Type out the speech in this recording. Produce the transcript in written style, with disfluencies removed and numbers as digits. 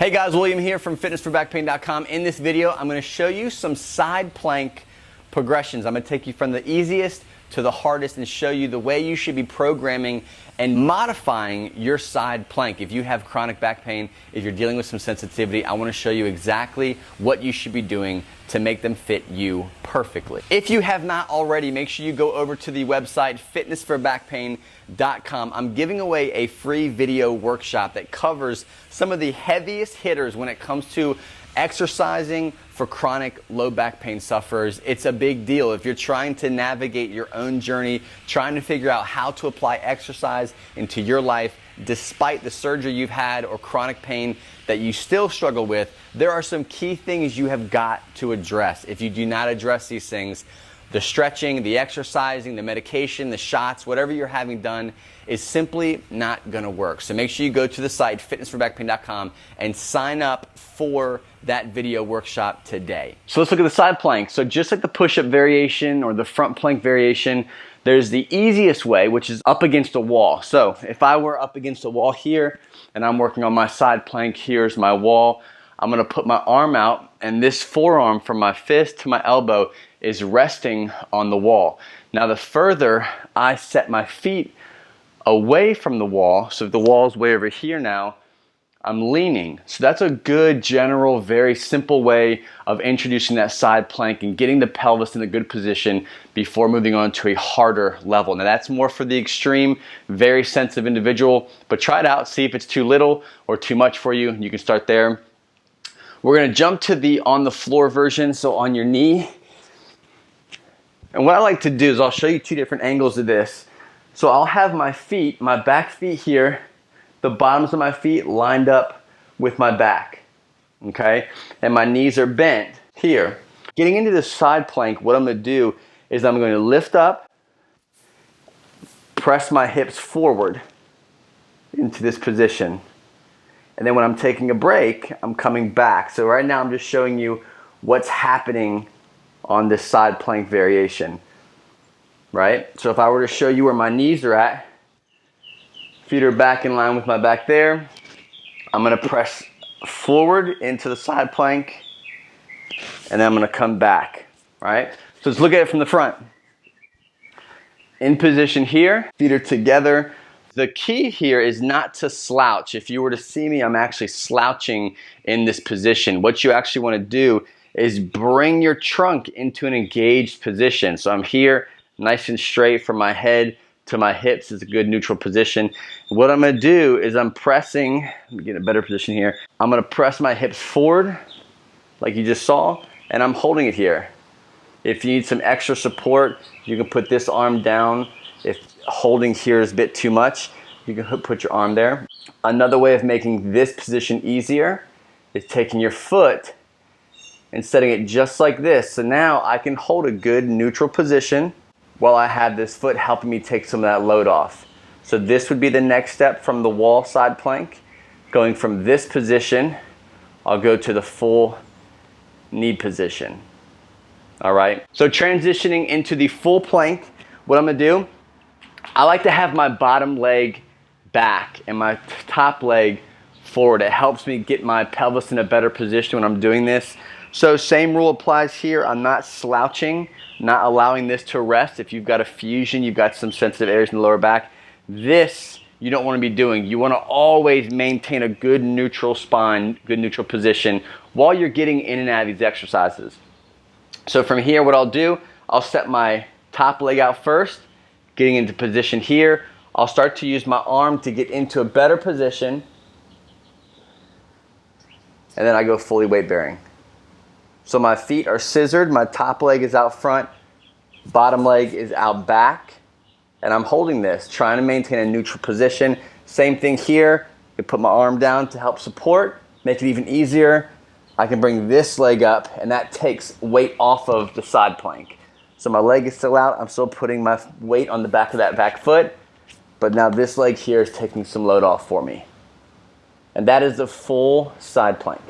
Hey guys, William here from fitnessforbackpain.com. In this video, I'm going to show you some side plank progressions. I'm going to take you from the easiest to the hardest and show you the way you should be programming and modifying your side plank. If you have chronic back pain, if you're dealing with some sensitivity, I want to show you exactly what you should be doing to make them fit you perfectly. If you have not already, make sure you go over to the website fitnessforbackpain.com. I'm giving away a free video workshop that covers some of the heaviest hitters when it comes to exercising for chronic low back pain sufferers. It's a big deal. If you're trying to navigate your own journey, trying to figure out how to apply exercise into your life despite the surgery you've had or chronic pain that you still struggle with, there are some key things you have got to address. If you do not address these things, the stretching, the exercising, the medication, the shots, whatever you're having done is simply not going to work. So make sure you go to the site fitnessforbackpain.com and sign up for that video workshop today. So let's look at the side plank. So just like the push-up variation or the front plank variation, there's the easiest way, which is up against a wall. So if I were up against a wall here and I'm working on my side plank, here's my wall. I'm going to put my arm out, and this forearm from my fist to my elbow is resting on the wall. Now the further I set my feet away from the wall, so if the wall's way over here now, I'm leaning. So that's a good general, very simple way of introducing that side plank and getting the pelvis in a good position before moving on to a harder level. Now that's more for the extreme, very sensitive individual, but try it out, see if it's too little or too much for you. You can start there. We're gonna jump to the on the floor version, so on your knee. And what I like to do is I'll show you two different angles of this. So I'll have my feet, my back feet here, the bottoms of my feet lined up with my back, okay? And my knees are bent here. Getting into the side plank, what I'm gonna do is I'm going to lift up, press my hips forward into this position. And then when I'm taking a break, I'm coming back. So right now I'm just showing you what's happening on this side plank variation, right? So if I were to show you where my knees are at, feet are back in line with my back there. I'm gonna press forward into the side plank, and then I'm gonna come back, right? So let's look at it from the front. In position here, feet are together. The key here is not to slouch. If you were to see me, I'm actually slouching in this position. What you actually wanna do is bring your trunk into an engaged position. So I'm here, nice and straight from my head to my hips is a good neutral position. What I'm gonna do is I'm pressing, let me get a better position here. I'm gonna press my hips forward, like you just saw, and I'm holding it here. If you need some extra support, you can put this arm down. If holding here is a bit too much, you can put your arm there. Another way of making this position easier is taking your foot and setting it just like this. So now I can hold a good neutral position while I have this foot helping me take some of that load off. So this would be the next step from the wall side plank. Going from this position, I'll go to the full knee position. All right, so transitioning into the full plank, what I'm gonna do, I like to have my bottom leg back and my top leg forward. It helps me get my pelvis in a better position when I'm doing this. So same rule applies here. I'm not slouching, not allowing this to rest. If you've got a fusion, you've got some sensitive areas in the lower back, this you don't want to be doing. You want to always maintain a good neutral spine, good neutral position while you're getting in and out of these exercises. So from here, what I'll do, I'll set my top leg out first, getting into position here. I'll start to use my arm to get into a better position, and then I go fully weight bearing. So my feet are scissored, my top leg is out front, bottom leg is out back, and I'm holding this, trying to maintain a neutral position. Same thing here, I can put my arm down to help support, make it even easier. I can bring this leg up, and that takes weight off of the side plank. So my leg is still out, I'm still putting my weight on the back of that back foot, but now this leg here is taking some load off for me. And that is the full side plank.